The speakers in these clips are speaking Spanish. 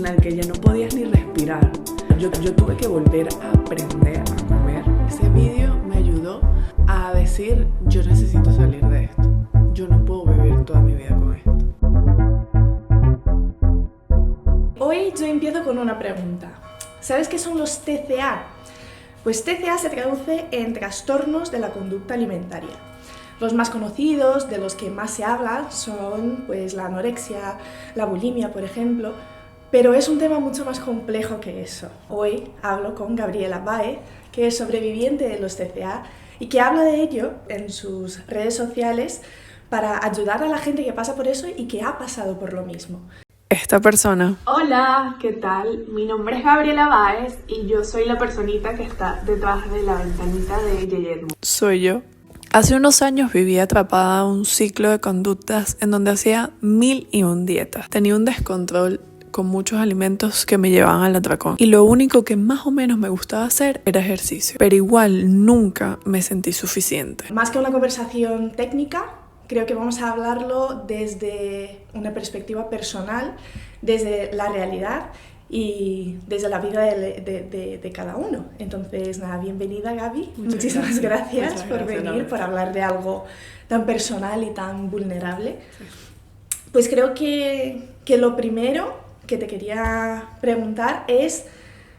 en el que ya no podías ni respirar. Yo tuve que volver a aprender a comer. Ese vídeo me ayudó a decir, yo necesito salir de esto. Yo no puedo vivir toda mi vida con esto. Hoy yo empiezo con una pregunta. ¿Sabes qué son los TCA? Pues TCA se traduce en trastornos de la conducta alimentaria. Los más conocidos, de los que más se habla, son pues la anorexia, la bulimia, por ejemplo, pero es un tema mucho más complejo que eso. Hoy hablo con Gabriela Baez, que es sobreviviente de los TCA y que habla de ello en sus redes sociales para ayudar a la gente que pasa por eso y que ha pasado por lo mismo. Esta persona. Hola, ¿qué tal? Mi nombre es Gabriela Baez y yo soy la personita que está detrás de la ventanita de Yeyet. Soy yo. Hace unos años vivía atrapada en un ciclo de conductas en donde hacía 1001 dietas. Tenía un descontrol con muchos alimentos que me llevaban al atracón. Y lo único que más o menos me gustaba hacer era ejercicio. Pero igual nunca me sentí suficiente. Más que una conversación técnica, creo que vamos a hablarlo desde una perspectiva personal, desde la realidad y desde la vida de cada uno. Entonces, nada, bienvenida Gaby. Muchísimas gracias por venir, por hablar de algo tan personal y tan vulnerable. Sí. Pues creo que lo primero que te quería preguntar es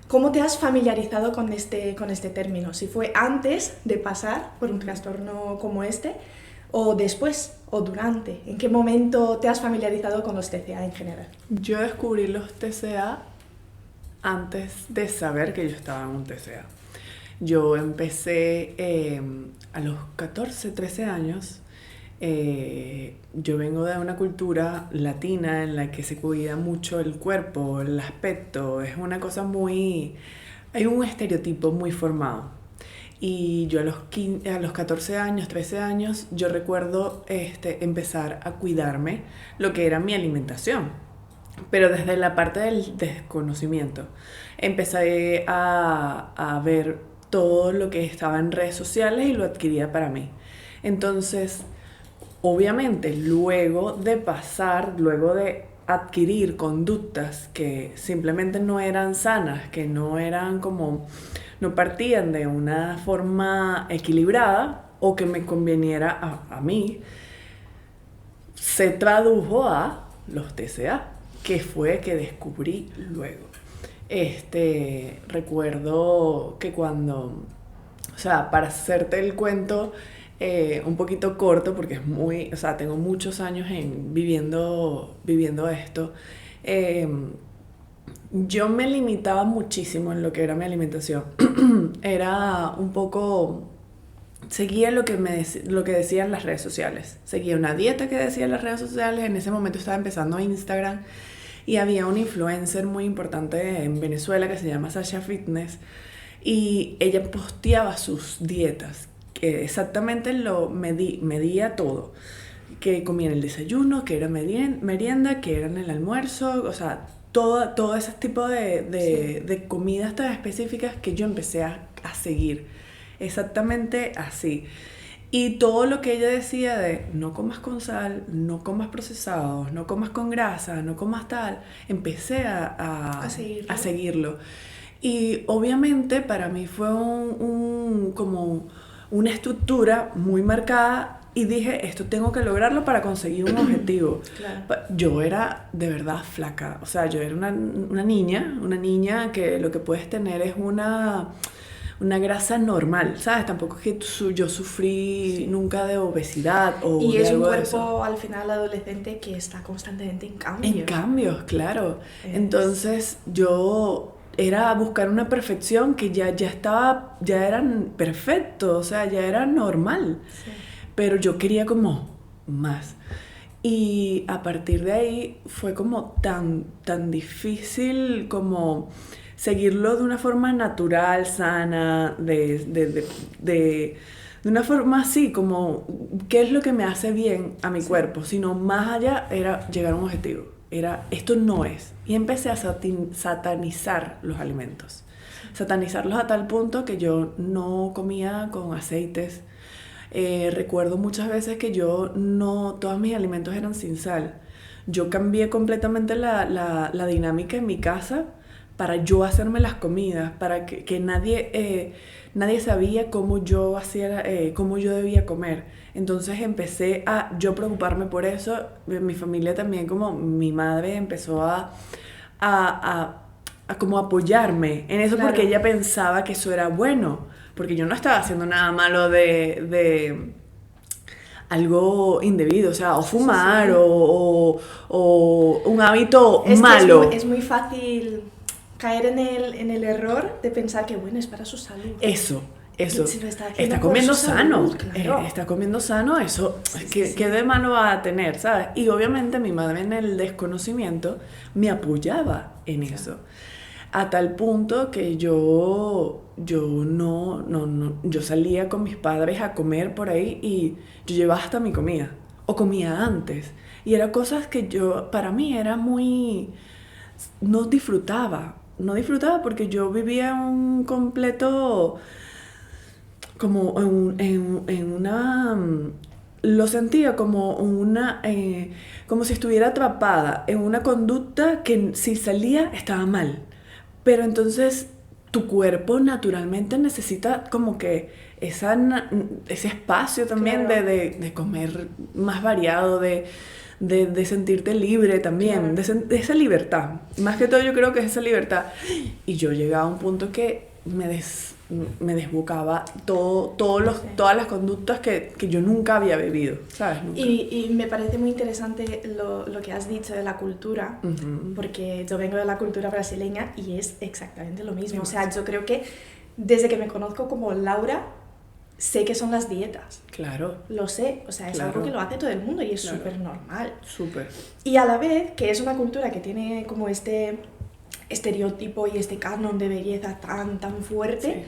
¿cómo te has familiarizado con este término? Si fue antes de pasar por un trastorno como este, o después, o durante. ¿En qué momento te has familiarizado con los TCA en general? Yo descubrí los TCA antes de saber que yo estaba en un TCA. Yo empecé a los 14, 13 años. Yo vengo de una cultura latina en la que se cuida mucho el cuerpo, el aspecto. Es una cosa muy... Hay un estereotipo muy formado. Y yo a los 14 años, 13 años, yo recuerdo empezar a cuidarme lo que era mi alimentación. Pero desde la parte del desconocimiento. Empecé a ver todo lo que estaba en redes sociales y lo adquiría para mí. Entonces, obviamente, luego de adquirir conductas que simplemente no eran sanas, que no eran como... no partían de una forma equilibrada o que me conveniera a mí, se tradujo a los TCA, que fue que descubrí luego. Recuerdo que cuando, o sea, para hacerte el cuento un poquito corto, porque es muy, o sea, tengo muchos años viviendo esto, yo me limitaba muchísimo en lo que era mi alimentación. Era un poco... Seguía lo que decían las redes sociales. Seguía una dieta que decían las redes sociales. En ese momento estaba empezando Instagram y había una influencer muy importante en Venezuela que se llama Sasha Fitness y ella posteaba sus dietas, que exactamente medía todo. Que comía en el desayuno, que era merienda, que era en el almuerzo, o sea... Todo ese tipo de comidas tan específicas que yo empecé a seguir. Exactamente así. Y todo lo que ella decía de no comas con sal, no comas procesados, no comas con grasa, no comas tal, empecé a seguirlo. Y obviamente para mí fue como una estructura muy marcada. Y dije, esto tengo que lograrlo para conseguir un objetivo. Claro. Yo era de verdad flaca. O sea, yo era una niña que lo que puedes tener es una grasa normal, ¿sabes? Tampoco es que yo sufrí nunca de obesidad o y de es un algo cuerpo al final adolescente que está constantemente en cambios. En cambios, claro. Entonces yo... era buscar una perfección que ya era perfecto, o sea, ya era normal. Sí. Pero yo quería como más. Y a partir de ahí fue como tan difícil como seguirlo de una forma natural, sana, de una forma así, como qué es lo que me hace bien a mi cuerpo, sino más allá era llegar a un objetivo. Era, esto no es. Y empecé a satanizar los alimentos. Satanizarlos a tal punto que yo no comía con aceites. Recuerdo muchas veces que todos mis alimentos eran sin sal. yo cambié completamente la dinámica en mi casa para yo hacerme las comidas, para que nadie sabía cómo yo hacía, cómo yo debía comer. Entonces empecé a yo preocuparme por eso. Mi familia también, como mi madre empezó a como apoyarme en eso, Claro. porque ella pensaba que eso era bueno, porque yo no estaba haciendo nada malo de algo indebido, o sea, o fumar, Sí. o un hábito Es que malo. es muy fácil caer en el error de pensar que, bueno, es para su salud. Eso. Y si lo está haciendo Está por comiendo su sano, salud, claro. está comiendo sano, eso, Sí, ¿qué, sí, sí. qué de malo va a tener, sabes? Y obviamente mi madre en el desconocimiento me apoyaba en eso, a tal punto que yo salía con mis padres a comer por ahí y yo llevaba hasta mi comida, o comía antes, y eran cosas que para mí era muy, no disfrutaba porque yo vivía un completo como en una lo sentía como como si estuviera atrapada en una conducta que si salía estaba mal, pero entonces tu cuerpo naturalmente necesita como que ese espacio también Claro. de comer más variado, de sentirte libre también, Claro. de esa libertad. Más que todo yo creo que es esa libertad. Y yo llegaba a un punto que me desbocaba Sí. todas las conductas que yo nunca había vivido, ¿sabes? Nunca. Y me parece muy interesante lo que has dicho de la cultura, porque yo vengo de la cultura brasileña y es exactamente lo mismo. O sea, yo creo que desde que me conozco como Laura, sé que son las dietas. Claro, Lo sé, o sea, es Claro. algo que lo hace todo el mundo y es Claro. súper normal. súper. Y a la vez que es una cultura que tiene como este estereotipo y este canon de belleza tan fuerte, Sí.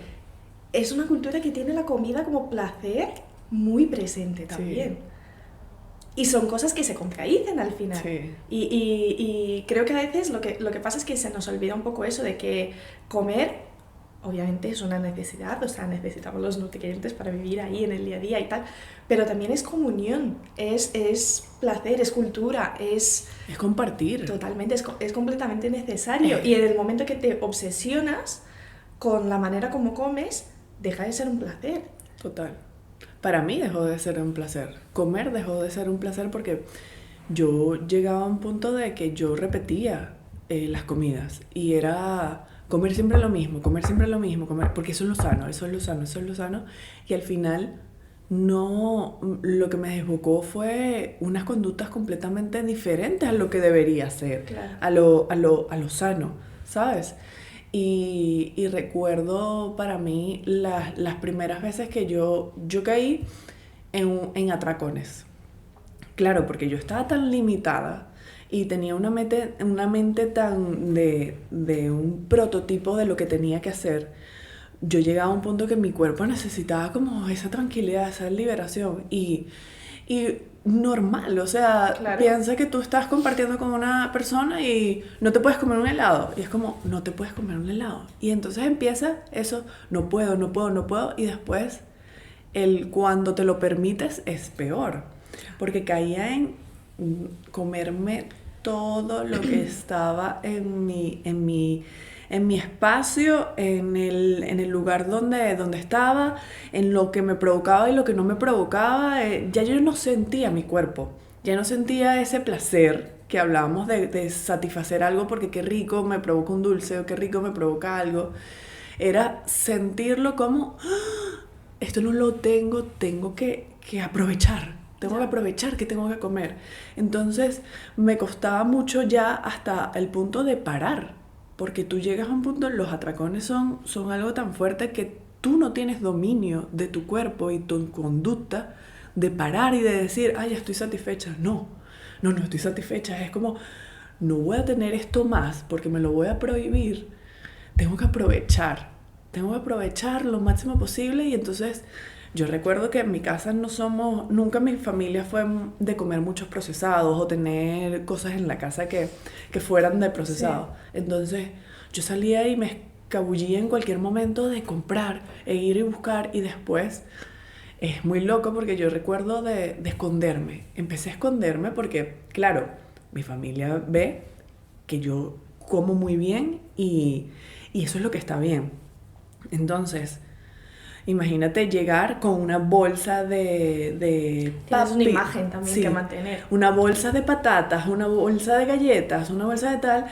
es una cultura que tiene la comida como placer muy presente también. Y son cosas que se contradicen al final. Sí. Y creo que a veces lo que pasa es que se nos olvida un poco eso de que comer, obviamente es una necesidad, o sea, necesitamos los nutrientes para vivir ahí en el día a día y tal, pero también es comunión, es placer, es cultura, es Es compartir. totalmente, es completamente necesario. Y en el momento que te obsesionas con la manera como comes, deja de ser un placer. Total. Para mí dejó de ser un placer. Comer dejó de ser un placer porque yo llegaba a un punto de que yo repetía las comidas y era comer siempre lo mismo, porque eso es lo sano, eso es lo sano, eso es lo sano. Y al final no, lo que me desbocó fue unas conductas completamente diferentes a lo que debería ser, Claro. a lo sano, ¿sabes? Y recuerdo para mí las primeras veces que yo caí en atracones. Claro, porque yo estaba tan limitada y tenía una mente tan de un prototipo de lo que tenía que hacer. Yo llegaba a un punto que mi cuerpo necesitaba como esa tranquilidad, esa liberación. Y normal, o sea, Claro. piensa que tú estás compartiendo con una persona y no te puedes comer un helado. Y es como, no te puedes comer un helado. Y entonces empieza eso, no puedo. Y después, cuando te lo permites, es peor. Porque caía en comerme todo lo que estaba en mi espacio, en el lugar donde estaba, en lo que me provocaba y lo que no me provocaba. Ya yo no sentía mi cuerpo, ya no sentía ese placer que hablábamos de satisfacer algo porque qué rico me provoca un dulce o qué rico me provoca algo. Era sentirlo como, ¡ah! Esto no lo tengo que aprovechar. Tengo que aprovechar que tengo que comer. Entonces me costaba mucho ya hasta el punto de parar. Porque tú llegas a un punto, los atracones son algo tan fuerte que tú no tienes dominio de tu cuerpo y tu conducta de parar y de decir, ay, ya estoy satisfecha. No estoy satisfecha. Es como, no voy a tener esto más porque me lo voy a prohibir. Tengo que aprovechar lo máximo posible. Y entonces yo recuerdo que en mi casa nunca mi familia fue de comer muchos procesados o tener cosas en la casa que fueran de procesado. Sí. Entonces yo salía y me escabullía en cualquier momento de comprar e ir y buscar, y después es muy loco porque yo recuerdo de esconderme. Empecé a esconderme porque, claro, mi familia ve que yo como muy bien y eso es lo que está bien. Entonces, imagínate llegar con una bolsa de Tienes una imagen también que mantener. Una bolsa de patatas, una bolsa de galletas, una bolsa de tal,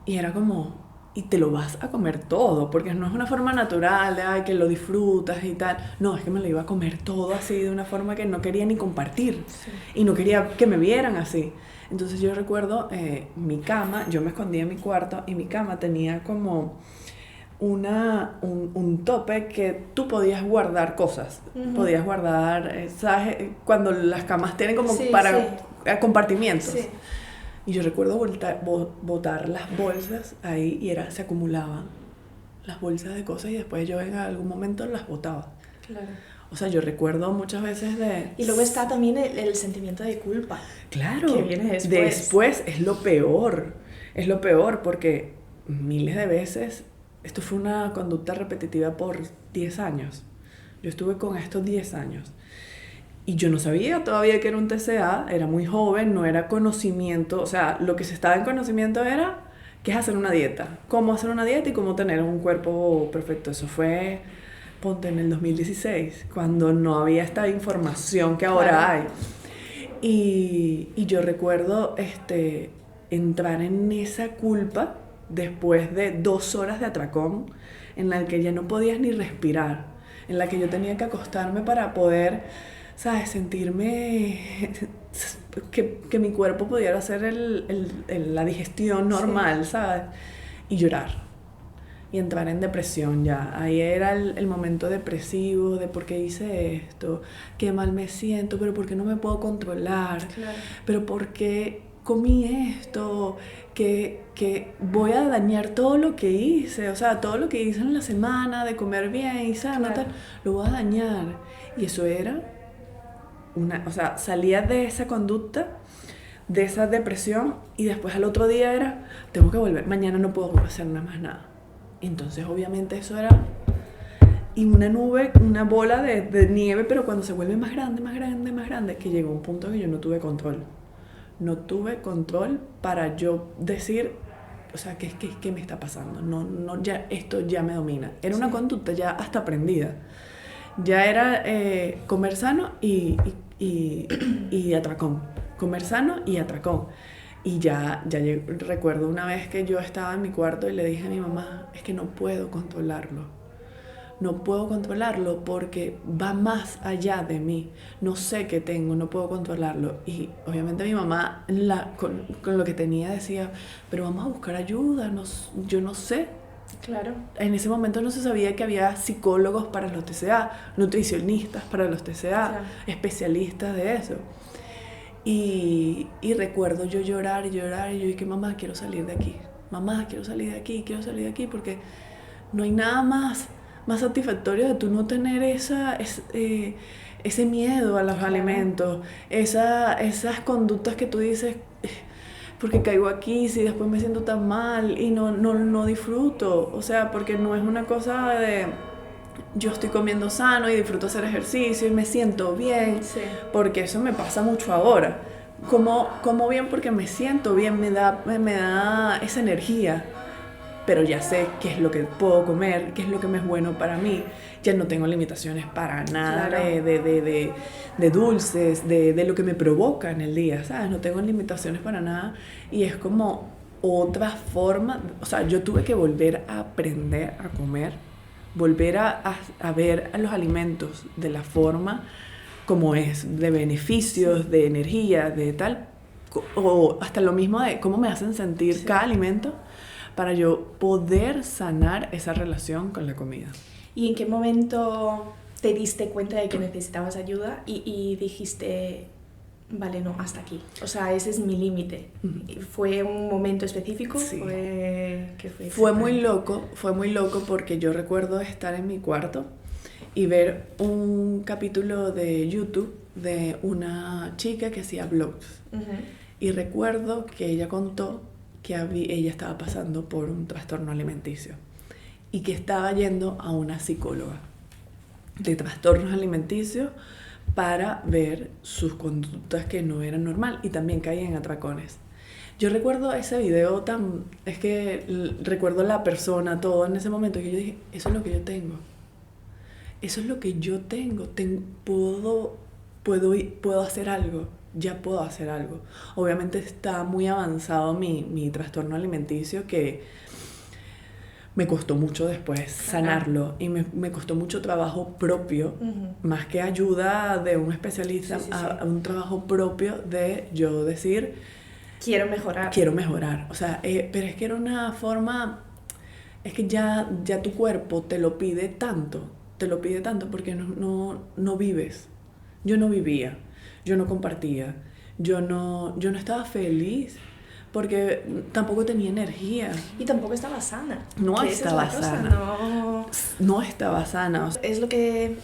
y era como, y te lo vas a comer todo, porque no es una forma natural de ay, que lo disfrutas y tal. No, es que me lo iba a comer todo así de una forma que no quería ni compartir. Sí. Y no quería que me vieran así. Entonces yo recuerdo mi cama, yo me escondía en mi cuarto y mi cama tenía como un tope que tú podías guardar cosas. Uh-huh. Podías guardar, ¿sabes? Cuando las camas tienen como compartimientos. Sí. Y yo recuerdo botar las bolsas ahí y se acumulaban las bolsas de cosas y después yo en algún momento las botaba. Claro. O sea, yo recuerdo muchas veces Y luego está también el sentimiento de culpa. Claro. Que viene después. Después es lo peor. Es lo peor porque miles de veces, esto fue una conducta repetitiva por 10 años. Yo estuve con esto 10 años. Y yo no sabía todavía que era un TCA, era muy joven, no era conocimiento. O sea, lo que se estaba en conocimiento era qué es hacer una dieta, cómo hacer una dieta y cómo tener un cuerpo perfecto. Eso fue, ponte, en el 2016, cuando no había esta información que ahora hay. Y yo recuerdo entrar en esa culpa después de 2 horas de atracón en la que ya no podías ni respirar, en la que yo tenía que acostarme para poder, ¿sabes? Sentirme que mi cuerpo pudiera hacer la digestión normal, sí. ¿Sabes? Y llorar. Y entrar en depresión ya. Ahí era el momento depresivo de por qué hice esto, qué mal me siento, pero por qué no me puedo controlar, claro. Pero por qué comí esto, que voy a dañar todo lo que hice, o sea, todo lo que hice en la semana de comer bien y sano, claro. Lo voy a dañar. Y eso era o sea, salía de esa conducta, de esa depresión, y después al otro día era, tengo que volver, mañana no puedo hacer nada más nada. Entonces obviamente eso era y una nube, una bola de nieve, pero cuando se vuelve más grande, más grande, más grande, que llegó un punto que yo no tuve control. No tuve control para yo decir, o sea, ¿qué me está pasando? No, ya, esto ya me domina. Era una conducta ya hasta aprendida. Ya era comer sano y atracón. Comer sano y atracón. Y ya recuerdo una vez que yo estaba en mi cuarto y le dije a mi mamá, es que no puedo controlarlo. No puedo controlarlo porque va más allá de mí. No sé qué tengo, no puedo controlarlo. Y obviamente mi mamá, con lo que tenía, decía, pero vamos a buscar ayuda, yo no sé. Claro. En ese momento no se sabía que había psicólogos para los TCA, nutricionistas para los TCA, claro. Especialistas de eso. Y recuerdo yo llorar, y yo dije, mamá, quiero salir de aquí. Mamá, quiero salir de aquí, porque no hay nada más satisfactorio de tú no tener ese miedo a los alimentos, esas conductas que tú dices, porque caigo aquí, si después me siento tan mal y no disfruto. O sea, porque no es una cosa de yo estoy comiendo sano y disfruto hacer ejercicio y me siento bien, sí. Porque eso me pasa mucho ahora. Como bien porque me siento bien, me da esa energía, pero ya sé qué es lo que puedo comer, qué es lo que me es bueno para mí. Ya no tengo limitaciones para nada, claro. de dulces, de lo que me provoca en el día, ¿sabes? No tengo limitaciones para nada y es como otra forma. O sea, yo tuve que volver a aprender a comer, volver a ver a los alimentos de la forma como es, de beneficios, sí. De energía, de tal, o hasta lo mismo de cómo me hacen sentir, sí. Cada alimento, para yo poder sanar esa relación con la comida. ¿Y en qué momento te diste cuenta de que necesitabas ayuda y dijiste, vale, no, hasta aquí? O sea, ese es mi límite. Uh-huh. ¿Fue un momento específico? Sí. ¿Qué fue muy loco porque yo recuerdo estar en mi cuarto y ver un capítulo de YouTube de una chica que hacía vlogs. Uh-huh. Y recuerdo que ella contó que ella estaba pasando por un trastorno alimenticio y que estaba yendo a una psicóloga de trastornos alimenticios para ver sus conductas que no eran normal y también caía en atracones. Yo recuerdo ese video es que recuerdo la persona, todo en ese momento, que yo dije, eso es lo que yo tengo. Eso es lo que yo tengo. Puedo hacer algo. Ya puedo hacer algo. Obviamente está muy avanzado mi trastorno alimenticio, que me costó mucho después sanarlo, y me costó mucho trabajo propio, más que ayuda de un especialista, a un trabajo propio de yo decir, quiero mejorar. O sea, pero es que era una forma, es que ya tu cuerpo te lo pide tanto porque no vives. Yo no vivía, yo no compartía, yo no estaba feliz, porque tampoco tenía energía. Y tampoco estaba sana. No estaba sana. No estaba sana. Es lo que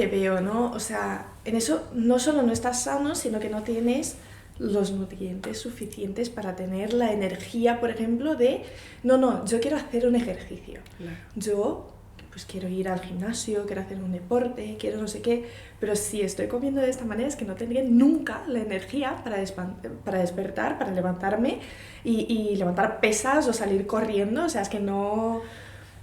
veo, ¿no? O sea, en eso no solo no estás sano, sino que no tienes los nutrientes suficientes para tener la energía, por ejemplo, de yo quiero hacer un ejercicio. Claro. Yo pues quiero ir al gimnasio, quiero hacer un deporte, quiero no sé qué, pero si estoy comiendo de esta manera es que no tendría nunca la energía para despertar, para levantarme y levantar pesas o salir corriendo. O sea, es que no...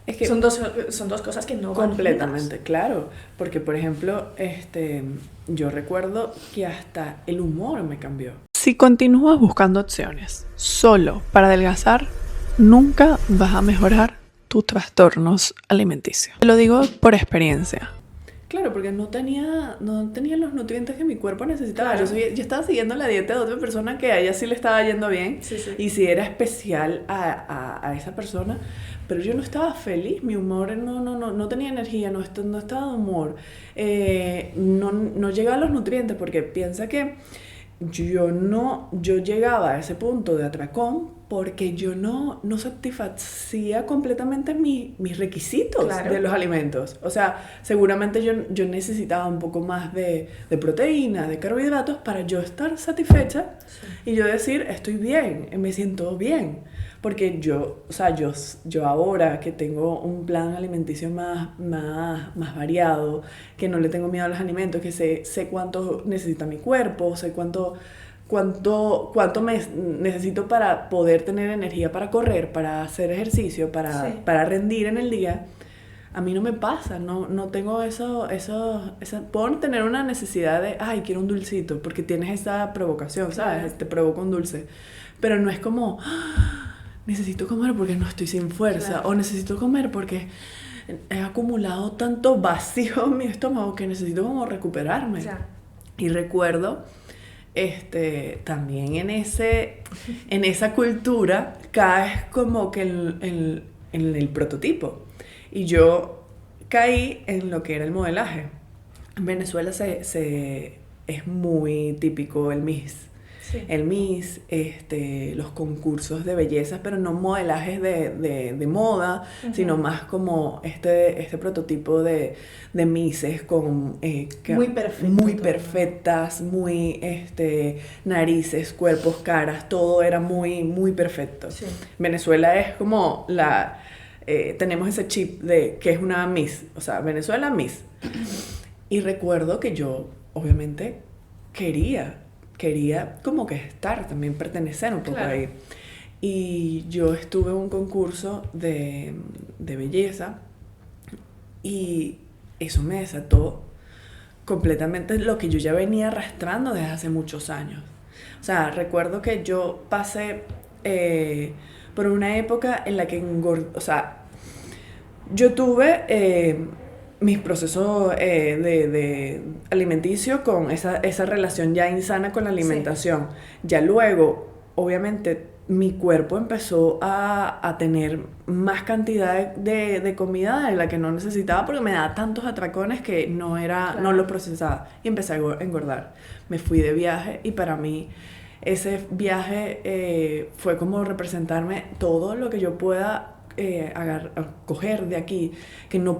Es que son dos cosas que no van completamente, juntas. claro. Porque, por ejemplo, yo recuerdo que hasta el humor me cambió. Si continúas buscando opciones solo para adelgazar, nunca vas a mejorar tus trastornos alimenticios. Te lo digo por experiencia. Claro, porque no tenía los nutrientes que mi cuerpo necesitaba. Claro. Yo estaba siguiendo la dieta de otra persona que a ella sí le estaba yendo bien. Sí. Y sí era especial a esa persona, pero yo no estaba feliz. Mi humor no tenía energía, no estaba de humor. No llegaba a los nutrientes, porque piensa que yo llegaba a ese punto de atracón porque yo no satisfacía completamente mis requisitos, claro, de los alimentos. O sea, seguramente yo necesitaba un poco más de proteína, de carbohidratos, para yo estar satisfecha, sí, y yo decir, estoy bien, me siento bien. Porque yo ahora que tengo un plan alimenticio más variado, que no le tengo miedo a los alimentos, que sé cuánto necesita mi cuerpo, sé cuánto me necesito para poder tener energía para correr, para hacer ejercicio, para rendir en el día, a mí no me pasa, no tengo puedo tener una necesidad de, quiero un dulcito, porque tienes esa provocación, ¿sabes? Te provoca un dulce, pero no es como... necesito comer porque no estoy sin fuerza, claro, o necesito comer porque he acumulado tanto vacío en mi estómago que necesito como recuperarme. Claro. Y recuerdo también en esa cultura caes como que en el prototipo, y yo caí en lo que era el modelaje. En Venezuela es muy típico el Miss. Sí. El Miss, los concursos de belleza, pero no modelajes de moda, uh-huh, sino más como este prototipo de Misses con muy perfectas, muy narices, cuerpos, caras, todo era muy, muy perfecto. Sí. Venezuela es como tenemos ese chip de que es una Miss, o sea, Venezuela Miss. Y recuerdo que yo, obviamente, quería como que estar, también pertenecer un poco, claro, ahí. Y yo estuve en un concurso de belleza, y eso me desató completamente lo que yo ya venía arrastrando desde hace muchos años. O sea, recuerdo que yo pasé por una época en la que yo tuve... mis procesos de alimenticio con esa relación ya insana con la alimentación. Sí. Ya luego, obviamente, mi cuerpo empezó a tener más cantidad de comida de la que no necesitaba, porque me daba tantos atracones que claro, no lo procesaba, y empecé a engordar. Me fui de viaje, y para mí ese viaje fue como representarme todo lo que yo pueda coger de aquí, que no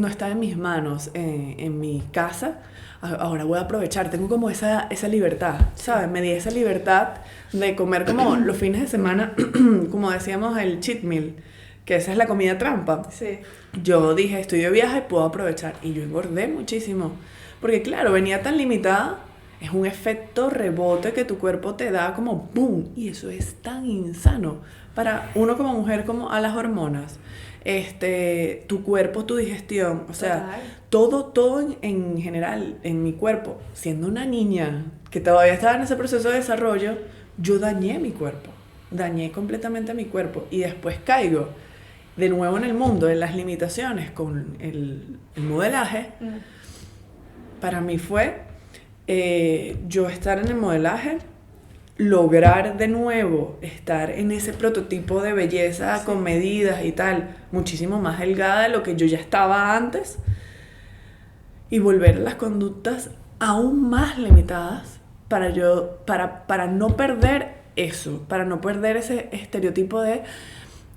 está en mis manos, en mi casa. Ahora voy a aprovechar, tengo como esa libertad, ¿sabes? Me di esa libertad de comer como los fines de semana, como decíamos, el cheat meal, que esa es la comida trampa. Sí. Yo dije, estoy de viaje, puedo aprovechar, y yo engordé muchísimo, porque claro, venía tan limitada Es un efecto rebote que tu cuerpo te da como ¡boom! Y eso es tan insano. Para uno como mujer, como a las hormonas, tu cuerpo, tu digestión, o sea, todo en general, en mi cuerpo, siendo una niña que todavía estaba en ese proceso de desarrollo, yo dañé mi cuerpo, dañé completamente mi cuerpo y después caigo de nuevo en el mundo, en las limitaciones con el modelaje. Para mí fue yo estar en el modelaje, lograr de nuevo estar en ese prototipo de belleza con medidas y tal, muchísimo más delgada de lo que yo ya estaba antes, y volver a las conductas aún más limitadas para no perder eso, para no perder ese estereotipo de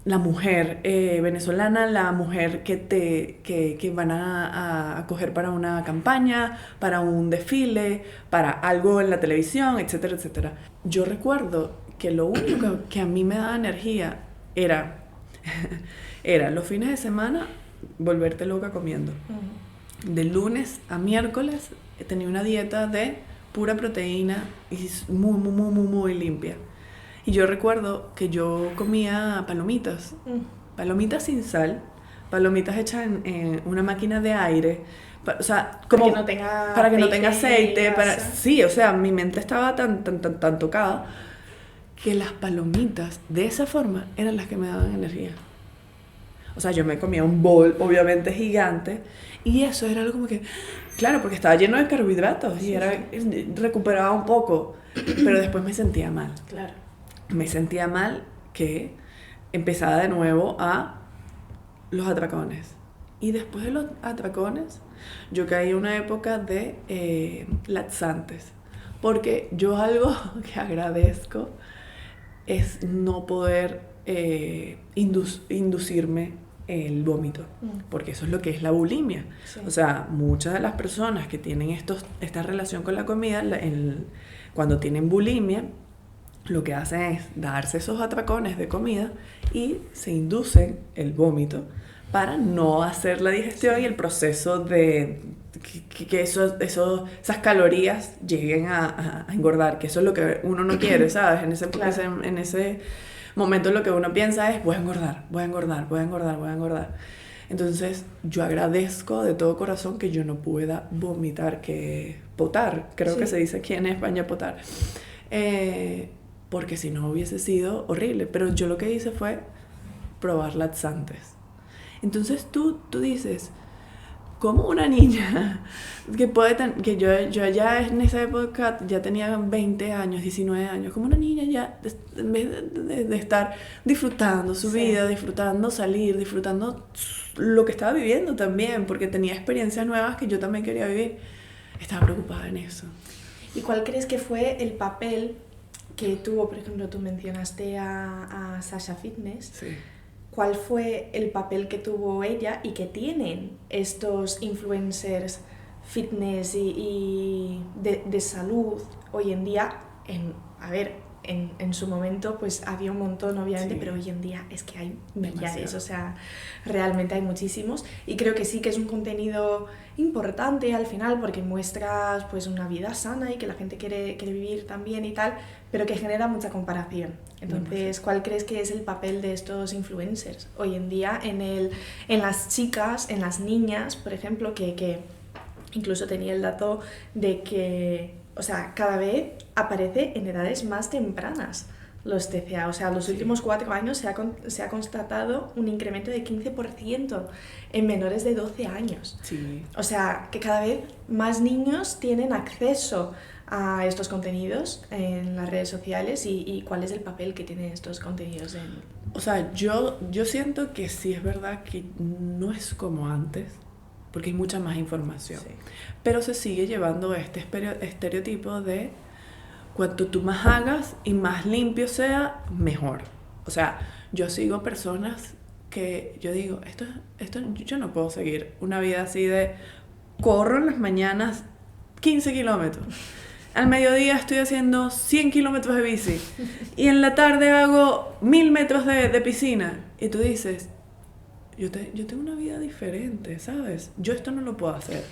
la mujer venezolana, la mujer que van a coger para una campaña, para un desfile, para algo en la televisión, etcétera, etcétera. Yo recuerdo que lo único que a mí me daba energía era los fines de semana volverte loca comiendo. De lunes a miércoles tenía una dieta de pura proteína y muy limpia. Y yo recuerdo que yo comía palomitas, palomitas sin sal, palomitas hechas en una máquina de aire, o sea, como para que no tenga aceite, sí, o sea, mi mente estaba tan tocada que las palomitas de esa forma eran las que me daban energía. O sea, yo me comía un bol, obviamente gigante, y eso era algo como que, claro, porque estaba lleno de carbohidratos y recuperaba un poco, pero después me sentía mal. Claro. Me sentía mal que empezaba de nuevo a los atracones. Y después de los atracones, yo caí en una época de laxantes. Porque yo algo que agradezco es no poder inducirme el vómito. Porque eso es lo que es la bulimia. Sí. O sea, muchas de las personas que tienen esta relación con la comida, cuando tienen bulimia, lo que hacen es darse esos atracones de comida y se inducen el vómito para no hacer la digestión y el proceso de que esas calorías lleguen a engordar, que eso es lo que uno no quiere, ¿sabes? En ese momento lo que uno piensa es voy a engordar. Entonces yo agradezco de todo corazón que yo no pueda vomitar, potar, creo que se dice aquí en España potar. Porque si no hubiese sido horrible. Pero yo lo que hice fue probar laxantes. Entonces tú dices, ¿cómo una niña que yo ya en esa época ya tenía 20 años, 19 años, como una niña ya, en vez de estar disfrutando su vida, disfrutando salir, disfrutando lo que estaba viviendo también, porque tenía experiencias nuevas que yo también quería vivir, estaba preocupada en eso. ¿Y cuál crees que fue el papel que tuvo, por ejemplo, tú mencionaste a Sasha Fitness? Sí. ¿Cuál fue el papel que tuvo ella y que tienen estos influencers fitness y de salud hoy en día? En su momento pues había un montón, obviamente, pero hoy en día es que hay millares, o sea, realmente hay muchísimos, y creo que sí que es un contenido importante al final porque muestras pues una vida sana y que la gente quiere vivir también y tal, pero que genera mucha comparación. Entonces, ¿cuál crees que es el papel de estos influencers hoy en día en las chicas, en las niñas, por ejemplo, que incluso tenía el dato de que, o sea, cada vez aparece en edades más tempranas los TCA. O sea, en los últimos 4 años se ha constatado un incremento de 15% en menores de 12 años. Sí. O sea, que cada vez más niños tienen acceso a estos contenidos en las redes sociales y cuál es el papel que tienen estos contenidos en... O sea, yo siento que sí es verdad que no es como antes, porque hay mucha más información. Sí. Pero se sigue llevando este estereotipo de cuanto tú más hagas y más limpio sea, mejor. O sea, yo sigo personas que yo digo, esto yo no puedo seguir una vida así de corro en las mañanas 15 kilómetros. Al mediodía estoy haciendo 100 kilómetros de bici y en la tarde hago 1000 metros de piscina. Y tú dices, yo tengo una vida diferente, ¿sabes? Yo esto no lo puedo hacer.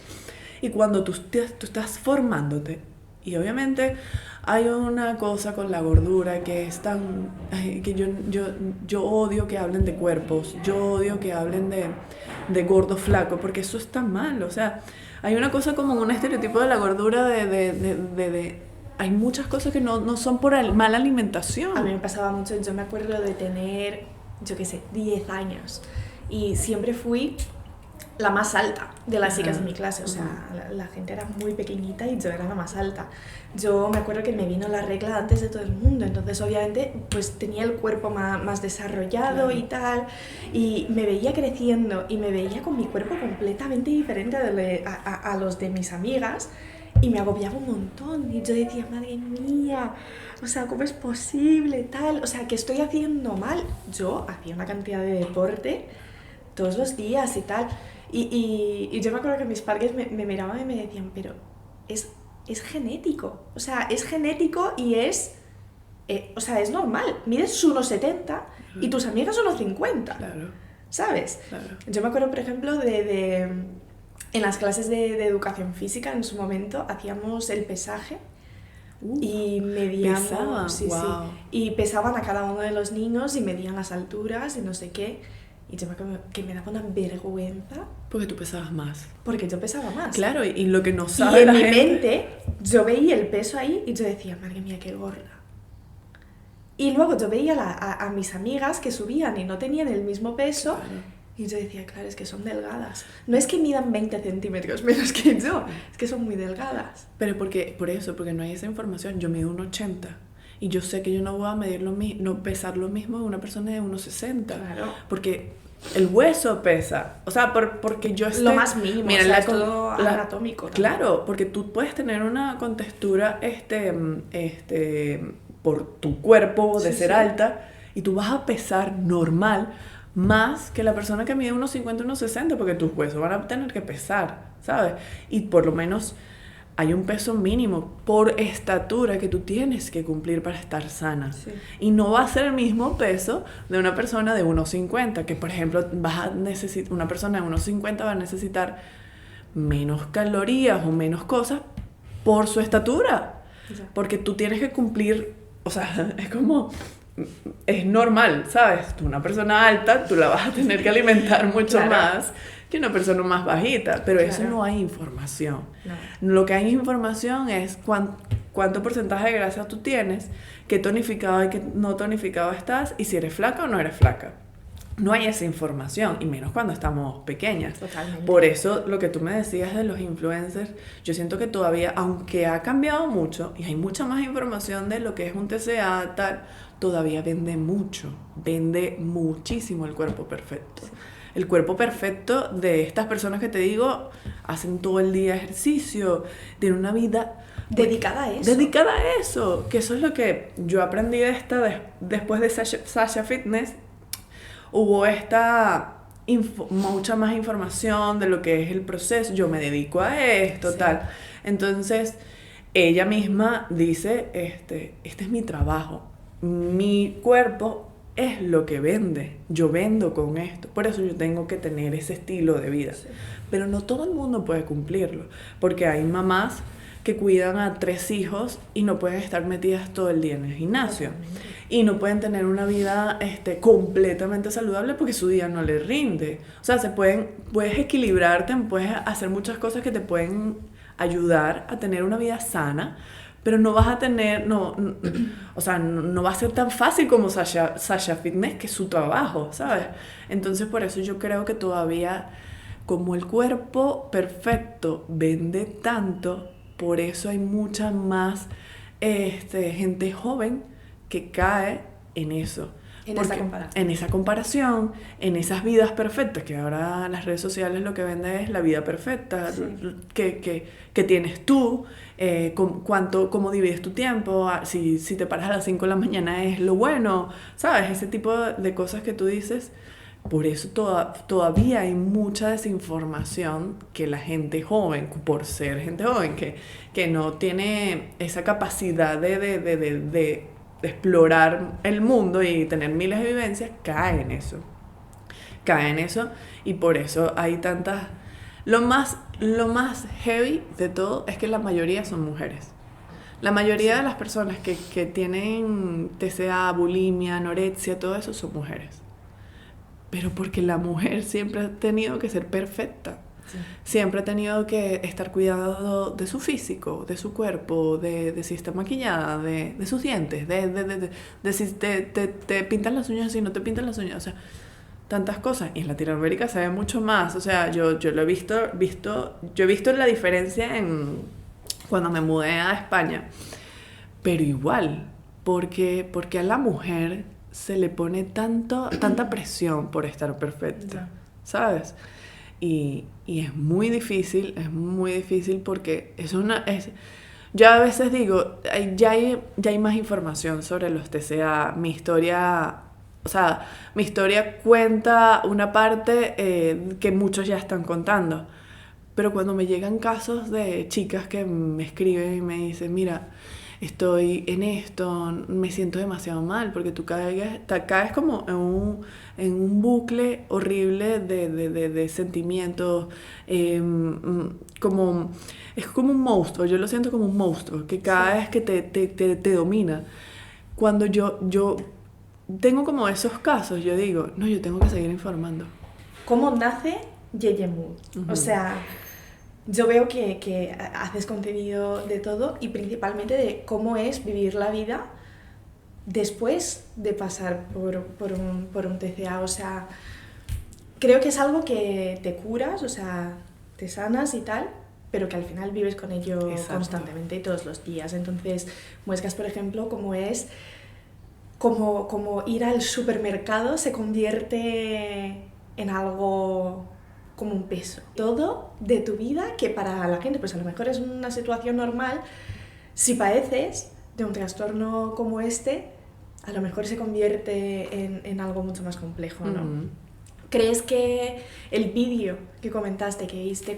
Y cuando tú estás formándote Y obviamente hay una cosa con la gordura que es tan... que yo odio que hablen de cuerpos, yo odio que hablen de gordo flaco, porque eso está mal. O sea, hay una cosa como un estereotipo de la gordura hay muchas cosas que no son por mala alimentación. A mí me pasaba mucho, yo me acuerdo de tener, yo qué sé, 10 años y siempre fui la más alta de las chicas de mi clase, o sea, la gente era muy pequeñita y yo era la más alta. Yo me acuerdo que me vino la regla antes de todo el mundo, entonces obviamente pues tenía el cuerpo más desarrollado y tal, y me veía creciendo y me veía con mi cuerpo completamente diferente a los de mis amigas, y me agobiaba un montón y yo decía, madre mía, o sea, ¿cómo es posible tal? O sea, ¿qué estoy haciendo mal? Yo hacía una cantidad de deporte todos los días y tal. Y yo me acuerdo que mis padres me miraban y me decían, pero es genético, o sea, es genético y es normal. Mides 1,70 y tus amigas son 1,50, Claro. ¿sabes? Claro. Yo me acuerdo, por ejemplo, en las clases de educación física, en su momento, hacíamos el pesaje y medíamos... Pesaban, sí, wow. sí, y pesaban a cada uno de los niños y medían las alturas y no sé qué. Y yo me acuerdo que me daba una vergüenza. Porque tú pesabas más. Porque yo pesaba más. Claro, y lo que no Y sabe en la mi gente... mente, yo veía el peso ahí y yo decía, madre mía, qué gorda. Y luego yo veía a mis amigas que subían y no tenían el mismo peso. Claro. Y yo decía, claro, es que son delgadas. No es que midan 20 centímetros menos que yo, es que son muy delgadas. Pero porque no hay esa información. Yo mido 1,80 y yo sé que yo no voy a medir no pesar lo mismo de una persona de 1,60. Claro. Porque el hueso pesa. O sea, porque yo Lo más mínimo, mira, o sea, es todo anatómico. Claro, porque tú puedes tener una contextura por tu cuerpo de ser alta y tú vas a pesar normal más que la persona que mide 1,50, 1,60, porque tus huesos van a tener que pesar, ¿sabes? Y por lo menos hay un peso mínimo por estatura que tú tienes que cumplir para estar sana. Sí. Y no va a ser el mismo peso de una persona de 1,50, que por ejemplo una persona de 1,50 va a necesitar menos calorías o menos cosas por su estatura. Ya. Porque tú tienes que cumplir, o sea, es normal, ¿sabes? Tú una persona alta, tú la vas a tener que alimentar mucho Claro. más que una persona más bajita, pero Claro. eso no hay información. No. Lo que hay información es cuánto porcentaje de grasa tú tienes, qué tonificado y qué no tonificado estás, y si eres flaca o no eres flaca. No hay esa información, y menos cuando estamos pequeñas. Totalmente. Por eso, lo que tú me decías de los influencers, yo siento que todavía, aunque ha cambiado mucho, y hay mucha más información de lo que es un TCA, tal, todavía vende mucho, vende muchísimo el cuerpo perfecto. El cuerpo perfecto de estas personas que te digo, hacen todo el día ejercicio, tienen una vida Dedicada a eso. dedicada a eso, que eso es lo que yo aprendí después de Sasha Fitness. Hubo mucha más información de lo que es el proceso, yo me dedico a esto, Sí. tal. Entonces, ella misma dice, este es mi trabajo, mi cuerpo es lo que vende, yo vendo con esto, por eso yo tengo que tener ese estilo de vida. Sí. Pero no todo el mundo puede cumplirlo, porque hay mamás que cuidan a 3 hijos y no pueden estar metidas todo el día en el gimnasio. Totalmente. Y no pueden tener una vida completamente saludable porque su día no les rinde. O sea, puedes equilibrarte, puedes hacer muchas cosas que te pueden ayudar a tener una vida sana, pero no vas a tener, o sea, no va a ser tan fácil como Sasha Fitness, que es su trabajo, ¿sabes? Entonces, por eso yo creo que todavía, como el cuerpo perfecto vende tanto, por eso hay mucha más gente joven que cae en eso. En esa comparación. En esa comparación, en esas vidas perfectas, que ahora las redes sociales lo que venden es la vida perfecta, Sí. que tienes tú, cómo divides tu tiempo, si te paras a las 5 de la mañana es lo bueno, ¿sabes? Ese tipo de cosas que tú dices. Por eso todavía hay mucha desinformación que la gente joven, por ser gente joven, que no tiene esa capacidad de explorar el mundo y tener miles de vivencias, cae en eso. Y por eso hay tantas... Lo más heavy de todo es que la mayoría son mujeres. La mayoría de las personas que tienen TCA, bulimia, anorexia, todo eso son mujeres. Pero porque la mujer siempre ha tenido que ser perfecta. Sí. Siempre ha tenido que estar cuidando de su físico, de su cuerpo, de si está maquillada, de sus dientes, de si te pintan las uñas, si no te pintan las uñas, o sea, tantas cosas. Y en Latinoamérica se ve mucho más, o sea, yo lo he visto la diferencia cuando me mudé a España, pero igual, porque a la mujer se le pone tanta presión por estar perfecta, ¿sabes? Y es muy difícil porque yo a veces digo, ya hay más información sobre los TCA, mi historia cuenta una parte que muchos ya están contando, pero cuando me llegan casos de chicas que me escriben y me dicen, mira, estoy en esto, me siento demasiado mal, porque tú caes como en un bucle horrible de sentimientos, es como un monstruo, yo lo siento como un monstruo, que cada vez que te domina. Cuando yo tengo como esos casos, yo digo, no, yo tengo que seguir informando. ¿Cómo nace Yeye Mood? O sea, yo veo que haces contenido de todo y principalmente de cómo es vivir la vida después de pasar por un TCA. O sea, creo que es algo que te curas, o sea, te sanas y tal, pero que al final vives con ello constantemente y todos los días. Entonces, muestras, por ejemplo, cómo es como ir al supermercado se convierte en algo como un peso. Todo de tu vida que para la gente pues a lo mejor es una situación normal, si padeces de un trastorno como este, a lo mejor se convierte en algo mucho más complejo, ¿no? Mm-hmm. ¿Crees que el vídeo que comentaste, que viste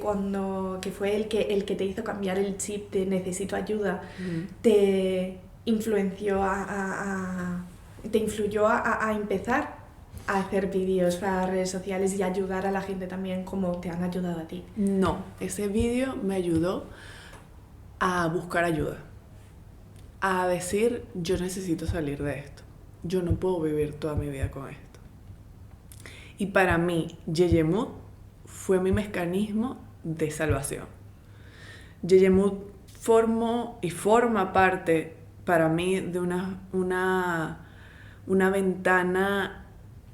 que fue el que te hizo cambiar el chip de necesito ayuda, te influyó a empezar a hacer vídeos para redes sociales y ayudar a la gente también como te han ayudado a ti? No, ese vídeo me ayudó a buscar ayuda, a decir, yo necesito salir de esto, yo no puedo vivir toda mi vida con esto. Y para mí, Yeye Mood fue mi mecanismo de salvación. Yeye Mood forma parte para mí de una ventana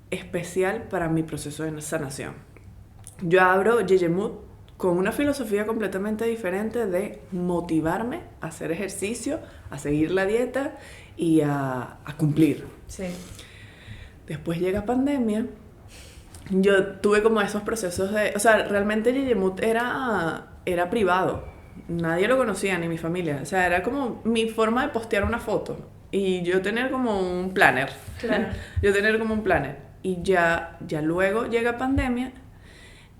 especial para mi proceso de sanación. Yo abro Yeye Mood con una filosofía completamente diferente de motivarme a hacer ejercicio, a seguir la dieta y a cumplir. Sí. Después llega pandemia. Yo tuve como esos procesos o sea, realmente Yeye Mood era privado. Nadie lo conocía, ni mi familia. O sea, era como mi forma de postear una foto. Y yo tener como un planner. Claro. Y ya luego llega pandemia.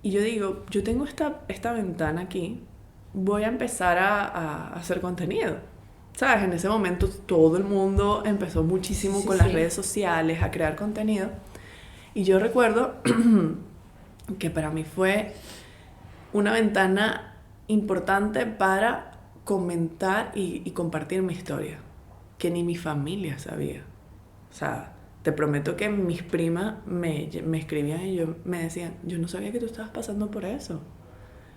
Y yo digo, yo tengo esta ventana aquí. Voy a empezar a hacer contenido. ¿Sabes? En ese momento todo el mundo empezó muchísimo con las redes sociales a crear contenido. Y yo recuerdo que para mí fue una ventana importante para comentar y compartir mi historia, que ni mi familia sabía. O sea, te prometo que mis primas me escribían y me decían, yo no sabía que tú estabas pasando por eso.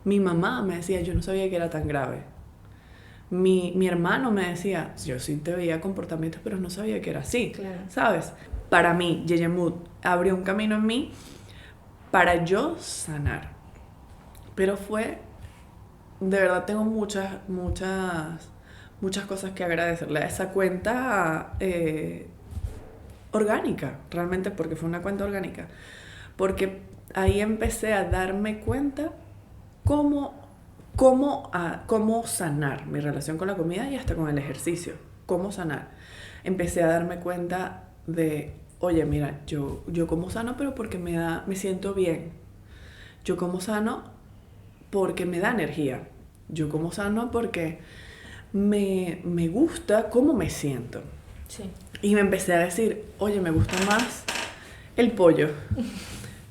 Mi mamá me decía, yo no sabía que era tan grave. Mi hermano me decía, yo sí te veía comportamientos, pero no sabía que era así, claro. ¿Sabes? Para mí, Yeye Mood abrió un camino en mí para yo sanar. Pero de verdad tengo muchas cosas que agradecerle a esa cuenta orgánica, realmente, porque fue una cuenta orgánica. Porque ahí empecé a darme cuenta cómo sanar mi relación con la comida y hasta con el ejercicio. Cómo sanar. Empecé a darme cuenta de, oye, mira, yo como sano, pero porque me siento bien. Yo como sano porque me da energía. Yo como sano porque me gusta cómo me siento. Sí. Y me empecé a decir, oye, me gusta más el pollo.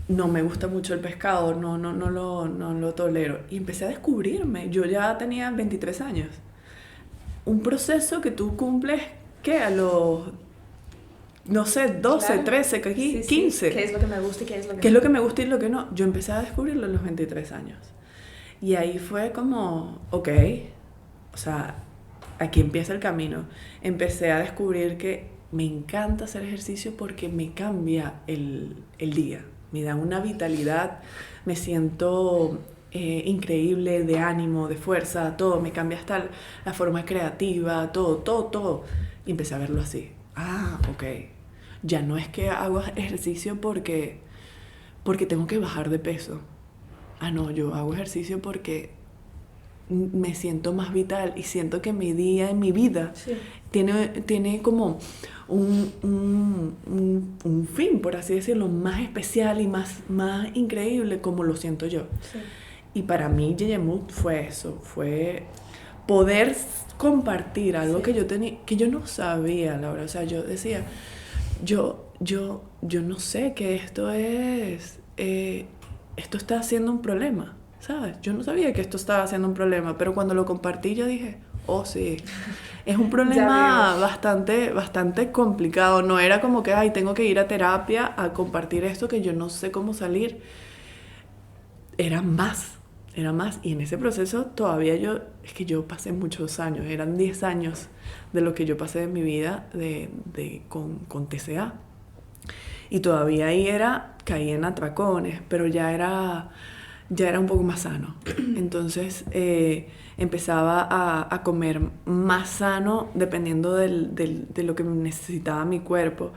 No me gusta mucho el pescado, no lo tolero. Y empecé a descubrirme. Yo ya tenía 23 años. un proceso que tú cumples, ¿qué? A los, no sé, 12, Claro. 13, Sí, sí. 15. ¿Qué es lo que me gusta y qué es lo que ¿Qué es no? lo que me gusta y lo que no? Yo empecé a descubrirlo a los 23 años. Y ahí fue como, ok, o sea, aquí empieza el camino. Empecé a descubrir que me encanta hacer ejercicio porque me cambia el día. Me da una vitalidad, me siento increíble de ánimo, de fuerza, todo. Me cambia hasta la forma creativa, todo, todo, todo. Y empecé a verlo así. Ah, ok. Ya no es que hago ejercicio porque tengo que bajar de peso. Ah, no, yo hago ejercicio porque me siento más vital y siento que mi día, en mi vida, Sí. tiene como un fin, por así decirlo, más especial y más increíble como lo siento yo. Sí. Y para mí Yeyemut fue eso, fue poder compartir algo Sí. que yo tenía, que yo no sabía, Laura. O sea, yo decía, yo no sé que esto es, esto está haciendo un problema, ¿sabes? Yo no sabía que esto estaba haciendo un problema, pero cuando lo compartí yo dije, oh sí, es un problema bastante complicado. No era como que, ay, tengo que ir a terapia a compartir esto que yo no sé cómo salir. Era más. Y en ese proceso todavía es que yo pasé muchos años, eran 10 años de lo que yo pasé de mi vida con TCA. Y todavía ahí caí en atracones, pero ya era un poco más sano. Entonces empezaba a comer más sano dependiendo de lo que necesitaba mi cuerpo.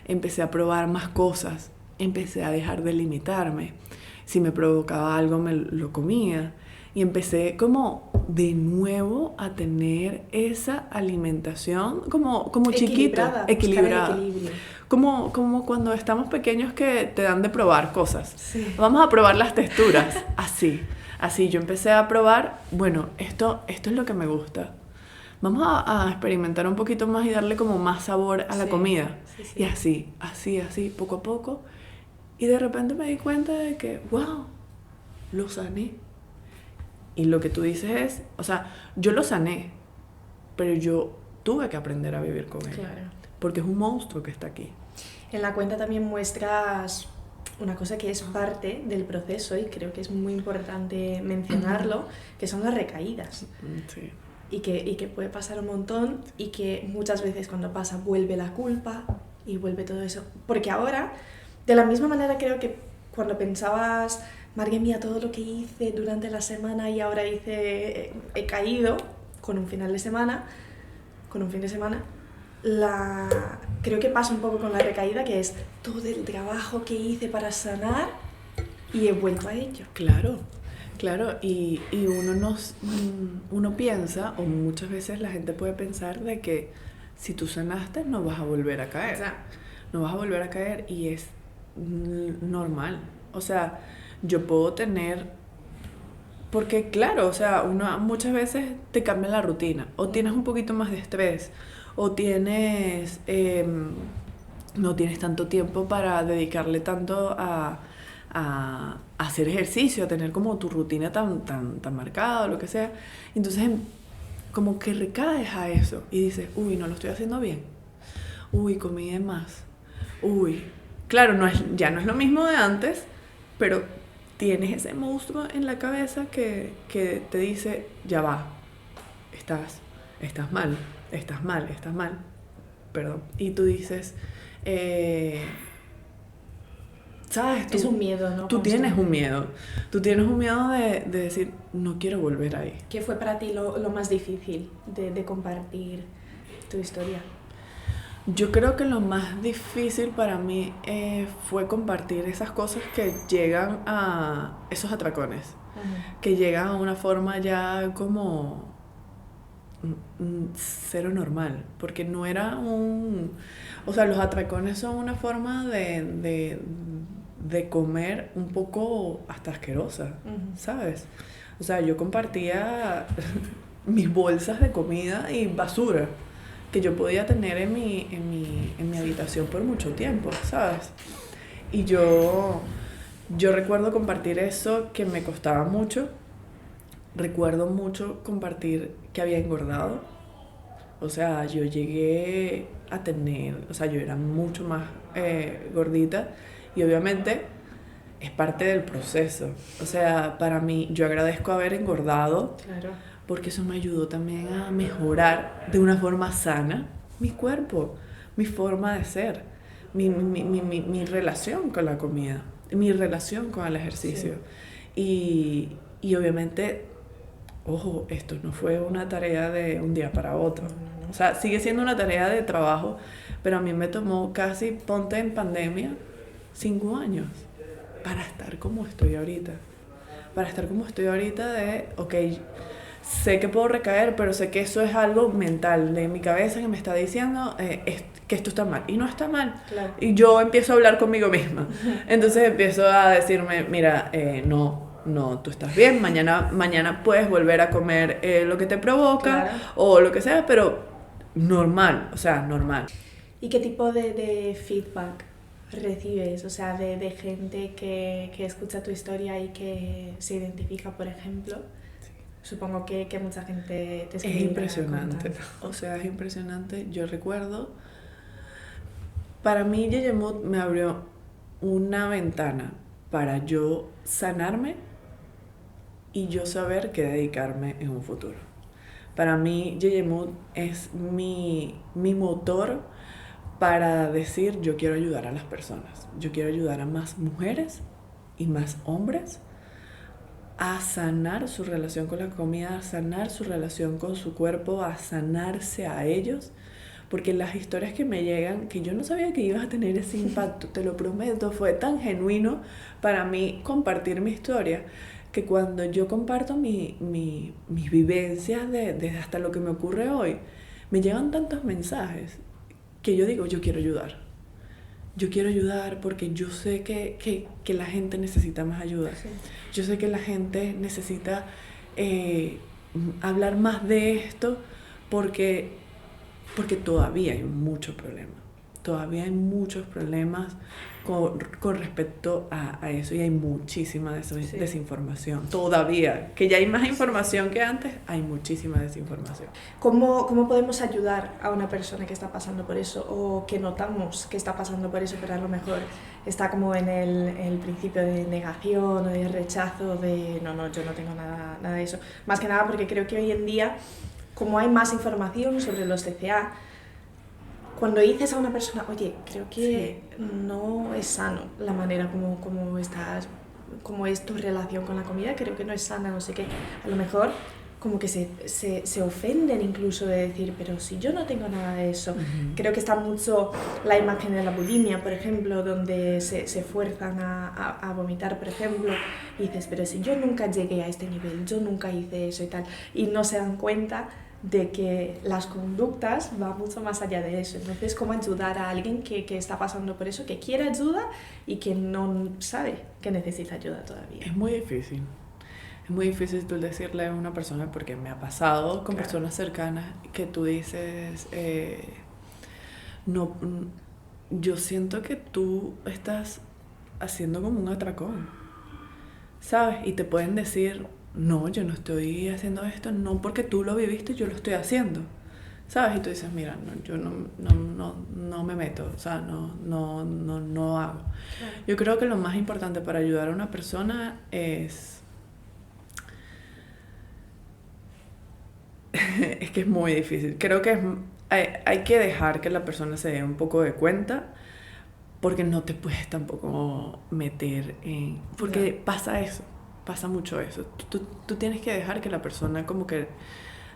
Empecé a probar más cosas, empecé a dejar de limitarme. Si me provocaba algo, me lo comía. Y empecé como de nuevo a tener esa alimentación como chiquita, equilibrada. Buscar el equilibrio. Como cuando estamos pequeños que te dan de probar cosas. Sí. Vamos a probar las texturas. Así yo empecé a probar, bueno, esto es lo que me gusta. Vamos a experimentar un poquito más y darle como más sabor a la Sí, comida. sí, sí. Y así, poco a poco. Y de repente me di cuenta de que, wow, lo sané. Y lo que tú dices es, o sea, yo lo sané, pero yo tuve que aprender a vivir con él. Claro. Porque es un monstruo que está aquí. En la cuenta también muestras una cosa que es parte del proceso y creo que es muy importante mencionarlo, que son las recaídas. Sí. Y que puede pasar un montón y que muchas veces cuando pasa vuelve la culpa y vuelve todo eso. Porque ahora, de la misma manera creo que cuando pensabas, madre mía, todo lo que hice durante la semana y ahora he caído con un final de semana, con un fin de semana, creo que pasa un poco con la recaída, que es todo el trabajo que hice para sanar y he vuelto a ello. Claro, y uno piensa, o muchas veces la gente puede pensar de que si tú sanaste no vas a volver a caer. No vas a volver a caer y es normal. O sea, yo puedo tener... Porque claro, o sea, uno muchas veces te cambia la rutina, o tienes un poquito más de estrés, o tienes... no tienes tanto tiempo para dedicarle tanto a hacer ejercicio, a tener como tu rutina tan marcada o lo que sea. Entonces como que recaes a eso y dices, uy, no lo estoy haciendo bien, uy, comí de más, uy. Claro, ya no es lo mismo de antes, pero tienes ese monstruo en la cabeza que te dice, ya va, estás mal, perdón. Y tú dices, ¿sabes? Es un miedo, ¿no? Tú tienes un miedo. Tú tienes un miedo de decir, no quiero volver ahí. ¿Qué fue para ti lo más difícil de compartir tu historia? Yo creo que lo más difícil para mí fue compartir esas cosas que llegan a esos atracones. Que llegan a una forma ya como cero normal. Porque no era o sea, los atracones son una forma de comer un poco hasta asquerosa, ¿sabes? O sea, yo compartía mis bolsas de comida y basura que yo podía tener en mi habitación por mucho tiempo, ¿sabes? Y yo recuerdo compartir eso que me costaba mucho. Recuerdo mucho compartir que había engordado. O sea, yo llegué a tener, o sea, yo era mucho más gordita y obviamente es parte del proceso. O sea, para mí, yo agradezco haber engordado Claro. porque eso me ayudó también a mejorar de una forma sana mi cuerpo, mi forma de ser, mi relación con la comida, mi relación con el ejercicio. Y obviamente, ojo, esto no fue una tarea de un día para otro. O sea, sigue siendo una tarea de trabajo, pero a mí me tomó casi, ponte en pandemia, 5 años para estar como estoy ahorita. Para estar como estoy ahorita de, ok, sé que puedo recaer, pero sé que eso es algo mental de mi cabeza que me está diciendo que esto está mal. Y no está mal. Claro. Y yo empiezo a hablar conmigo misma. Entonces empiezo a decirme, mira, no, tú estás bien, mañana puedes volver a comer lo que te provoca, Claro. o lo que sea, pero normal, o sea, normal. ¿Y qué tipo de feedback recibes? O sea, de gente que escucha tu historia y que se identifica, por ejemplo. Supongo que mucha gente te escribe. Es impresionante, o sea, es impresionante. Yo recuerdo, para mí Yeye Mood me abrió una ventana para yo sanarme y yo saber qué dedicarme en un futuro. Para mí Yeye Mood es mi motor para decir yo quiero ayudar a las personas, yo quiero ayudar a más mujeres y más hombres a sanar su relación con la comida, a sanar su relación con su cuerpo, a sanarse a ellos, porque las historias que me llegan, que yo no sabía que ibas a tener ese impacto, te lo prometo, fue tan genuino para mí compartir mi historia, que cuando yo comparto mis vivencias de hasta lo que me ocurre hoy, me llegan tantos mensajes que yo digo, yo quiero ayudar. Yo quiero ayudar porque yo sé que la gente necesita más ayuda. Sí. Yo sé que la gente necesita hablar más de esto porque todavía hay muchos problemas. Todavía hay muchos problemas con respecto a eso y hay muchísima desinformación. Todavía, que ya hay más información que antes, hay muchísima desinformación. ¿Cómo podemos ayudar a una persona que está pasando por eso o que notamos que está pasando por eso, pero a lo mejor está como en el principio de negación o de rechazo de no, yo no tengo nada de eso? Más que nada porque creo que hoy en día, como hay más información sobre los TCA, cuando dices a una persona, oye, creo que no es sano la manera como estás, como es tu relación con la comida, creo que no es sana, no sé qué, a lo mejor como que se ofenden incluso de decir, pero si yo no tengo nada de eso. Uh-huh. Creo que está mucho la imagen de la bulimia, por ejemplo, donde se fuerzan a vomitar, por ejemplo, y dices, pero si yo nunca llegué a este nivel, yo nunca hice eso y tal, y no se dan cuenta de que las conductas van mucho más allá de eso. Entonces, ¿cómo ayudar a alguien que está pasando por eso, que quiere ayuda y que no sabe que necesita ayuda todavía? Es muy difícil. Es muy difícil tú decirle a una persona, porque me ha pasado con personas cercanas, que tú dices, no, yo siento que tú estás haciendo como un atracón, ¿sabes? Y te pueden decir, no, yo no estoy haciendo esto, no porque tú lo viviste, yo lo estoy haciendo, ¿sabes? Y tú dices, mira, no, yo no me meto, o sea, no hago. Claro. Yo creo que lo más importante para ayudar a una persona es que es muy difícil. Creo que hay que dejar que la persona se dé un poco de cuenta, porque no te puedes tampoco meter en... Porque pasa mucho eso. Tú tienes que dejar que la persona como que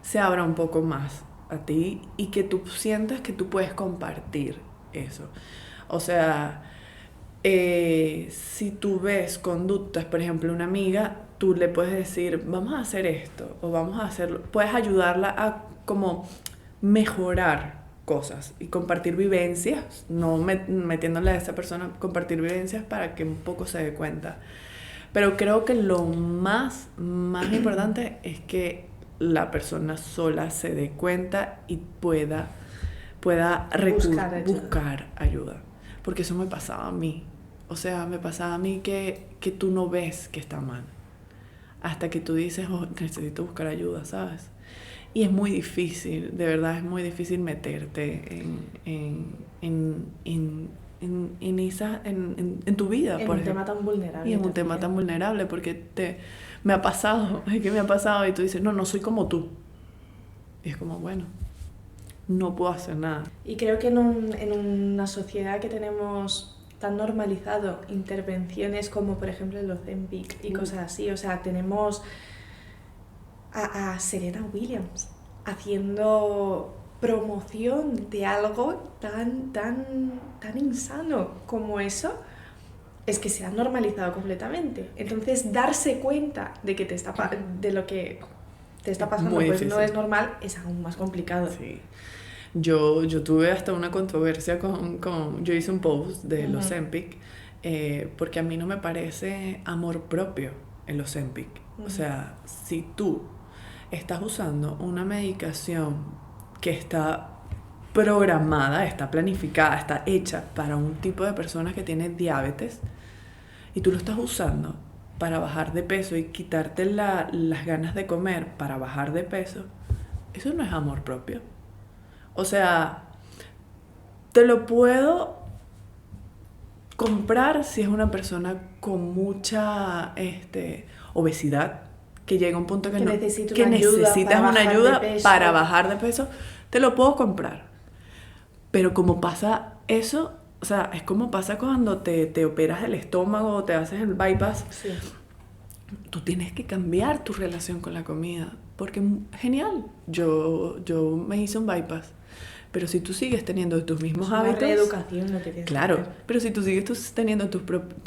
se abra un poco más a ti y que tú sientas que tú puedes compartir eso. O sea, si tú ves conductas, por ejemplo, una amiga, tú le puedes decir, vamos a hacer esto, o vamos a hacerlo. Puedes ayudarla a como mejorar cosas y compartir vivencias, no metiéndole a esa persona, compartir vivencias para que un poco se dé cuenta. Pero creo que lo más importante es que la persona sola se dé cuenta y pueda buscar ayuda. Porque eso me pasaba a mí. O sea, me pasaba a mí que tú no ves que está mal. Hasta que tú dices, necesito buscar ayuda, ¿sabes? Y es muy difícil, de verdad es muy difícil meterte en tu vida. En un tema tan vulnerable. Y en un tema tan vulnerable, porque me ha pasado, es que me ha pasado y tú dices, no soy como tú. Y es como, bueno, no puedo hacer nada. Y creo que en una sociedad que tenemos tan normalizado intervenciones como por ejemplo el Ozempic y cosas así, o sea, tenemos a Serena Williams haciendo promoción de algo tan insano como eso, es que se ha normalizado completamente. Entonces, darse cuenta de que de lo que te está pasando pues no es normal, es aún más complicado. Sí. Yo tuve hasta una controversia yo hice un post de los Ozempic, porque a mí no me parece amor propio el Ozempic. O sea, si tú estás usando una medicación que está programada, está planificada, está hecha para un tipo de personas que tiene diabetes, y tú lo estás usando para bajar de peso y quitarte las ganas de comer para bajar de peso, eso no es amor propio. O sea, te lo puedo comprar si es una persona con mucha obesidad, que llega a un punto que necesitas una ayuda para bajar de peso, te lo puedo comprar. Pero como pasa eso, o sea, es como pasa cuando te operas el estómago o te haces el bypass. Sí. Tú tienes que cambiar tu relación con la comida, porque genial, yo me hice un bypass, pero si tú sigues teniendo tus mismos hábitos, reeducación lo que tienes. Claro, pero si tú sigues teniendo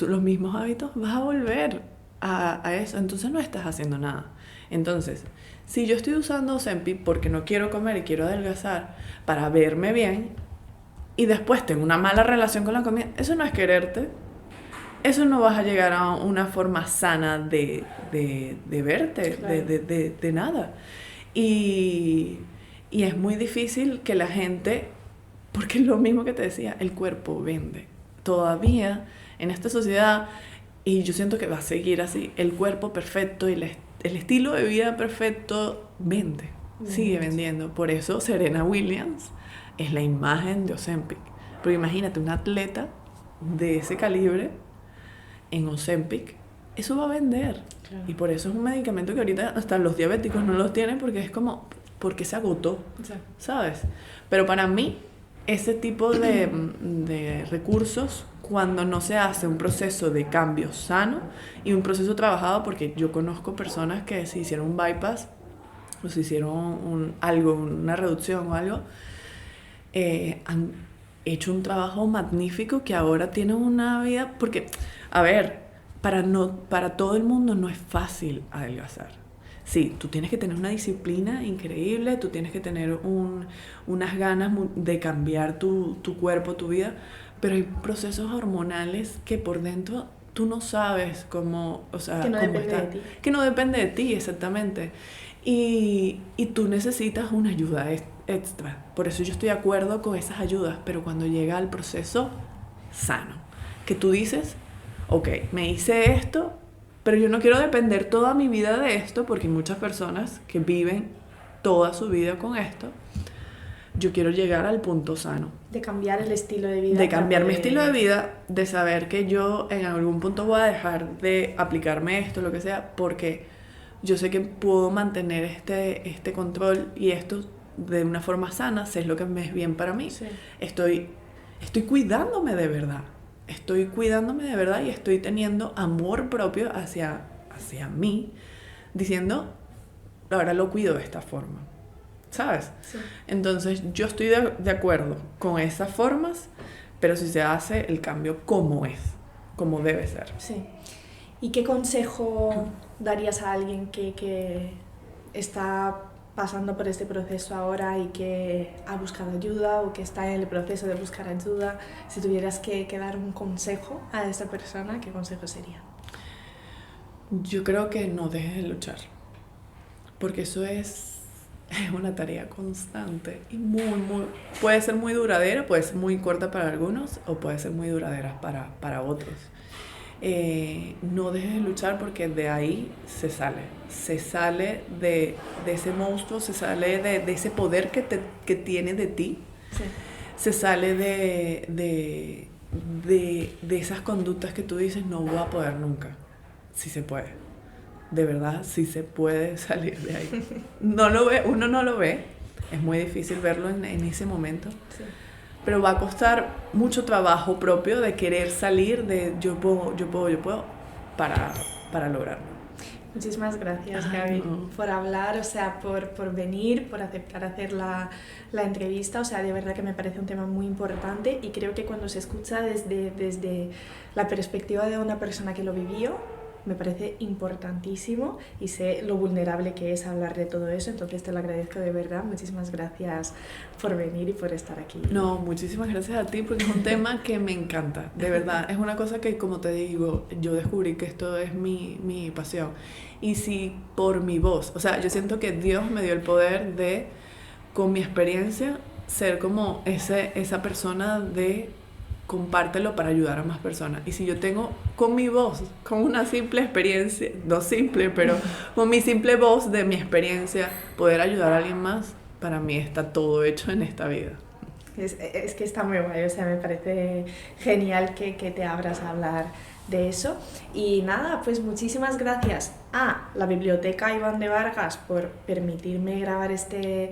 los mismos hábitos, vas a volver a eso, entonces no estás haciendo nada. Entonces, si yo estoy usando Ozempic porque no quiero comer y quiero adelgazar para verme bien, y después tengo una mala relación con la comida, eso no es quererte. Eso no vas a llegar a una forma sana de verte, claro. de nada. Y es muy difícil que la gente, porque es lo mismo que te decía, el cuerpo vende. Todavía en esta sociedad, y yo siento que va a seguir así, el cuerpo perfecto y el estilo de vida perfecto vende, sigue vendiendo. Por eso Serena Williams es la imagen de Ozempic. Porque imagínate, un atleta de ese calibre en Ozempic, eso va a vender. Claro. Y por eso es un medicamento que ahorita hasta los diabéticos no los tienen, porque es como, porque se agotó, ¿sabes? Pero para mí, ese tipo de recursos, cuando no se hace un proceso de cambio sano y un proceso trabajado, porque yo conozco personas que se hicieron un bypass o se hicieron una reducción o algo, han hecho un trabajo magnífico que ahora tienen una vida, porque, a ver, para todo el mundo no es fácil adelgazar. Sí, tú tienes que tener una disciplina increíble, tú tienes que tener unas ganas de cambiar tu cuerpo, tu vida, pero hay procesos hormonales que por dentro tú no sabes cómo, o sea, que no cómo depende de ti. Que no depende de ti, exactamente. Y tú necesitas una ayuda extra. Por eso yo estoy de acuerdo con esas ayudas, pero cuando llega al proceso sano, que tú dices, ok, me hice esto, pero yo no quiero depender toda mi vida de esto, porque hay muchas personas que viven toda su vida con esto. Yo quiero llegar al punto sano. De cambiar el estilo de vida. De cambiar mi estilo de vida, de saber que yo en algún punto voy a dejar de aplicarme esto, lo que sea, porque yo sé que puedo mantener este control y esto de una forma sana, sé lo que me es bien para mí. Sí. Estoy cuidándome de verdad. Estoy cuidándome de verdad y estoy teniendo amor propio hacia mí, diciendo, ahora lo cuido de esta forma, ¿sabes? Sí. Entonces yo estoy de acuerdo con esas formas, pero si se hace el cambio como es, como debe ser. Sí. ¿Y qué consejo darías a alguien que está pasando por este proceso ahora y que ha buscado ayuda o que está en el proceso de buscar ayuda? Si tuvieras que dar un consejo a esta persona, ¿qué consejo sería? Yo creo que no dejes de luchar, porque eso es una tarea constante y puede ser muy duradera, puede ser muy corta para algunos o puede ser muy duradera para otros. no dejes de luchar porque de ahí se sale de ese monstruo, se sale de ese poder que tiene de ti, Sí. se sale de esas conductas que tú dices no voy a poder nunca. Sí se puede, de verdad sí se puede salir de ahí. Uno no lo ve, es muy difícil verlo en ese momento. Sí. Pero va a costar mucho trabajo propio de querer salir de yo puedo para lograrlo. Muchísimas gracias, Ay, Gaby, no. por hablar, o sea, por venir, por aceptar hacer la entrevista. O sea, de verdad que me parece un tema muy importante y creo que cuando se escucha desde la perspectiva de una persona que lo vivió, me parece importantísimo y sé lo vulnerable que es hablar de todo eso. Entonces te lo agradezco de verdad. Muchísimas gracias por venir y por estar aquí. No, muchísimas gracias a ti porque es un tema que me encanta, de verdad. Es una cosa que, como te digo, yo descubrí que esto es mi pasión. Y si por mi voz, o sea, yo siento que Dios me dio el poder de, con mi experiencia, ser como esa persona de compártelo para ayudar a más personas. Y si yo tengo con mi voz, con una simple experiencia, no simple, pero con mi simple voz de mi experiencia, poder ayudar a alguien más, para mí está todo hecho en esta vida. Es que está muy guay, o sea, me parece genial que te abras a hablar de eso. Y nada, pues muchísimas gracias a la Biblioteca Iván de Vargas por permitirme grabar este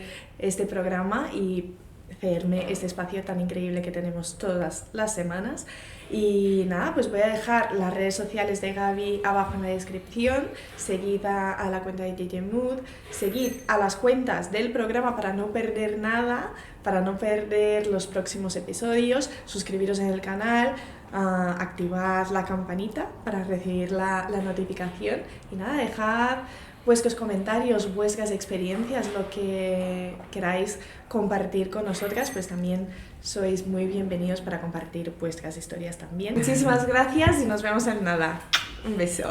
programa y hacerme este espacio tan increíble que tenemos todas las semanas. Y nada, pues voy a dejar las redes sociales de Gaby abajo en la descripción. Seguid a la cuenta de JJ Mood, seguid a las cuentas del programa para no perder nada, para no perder los próximos episodios, suscribiros en el canal, activad la campanita para recibir la notificación y nada, dejad vuestros comentarios, vuestras experiencias, lo que queráis compartir con nosotras, pues también sois muy bienvenidos para compartir vuestras historias también. Muchísimas gracias y nos vemos en nada. Un beso.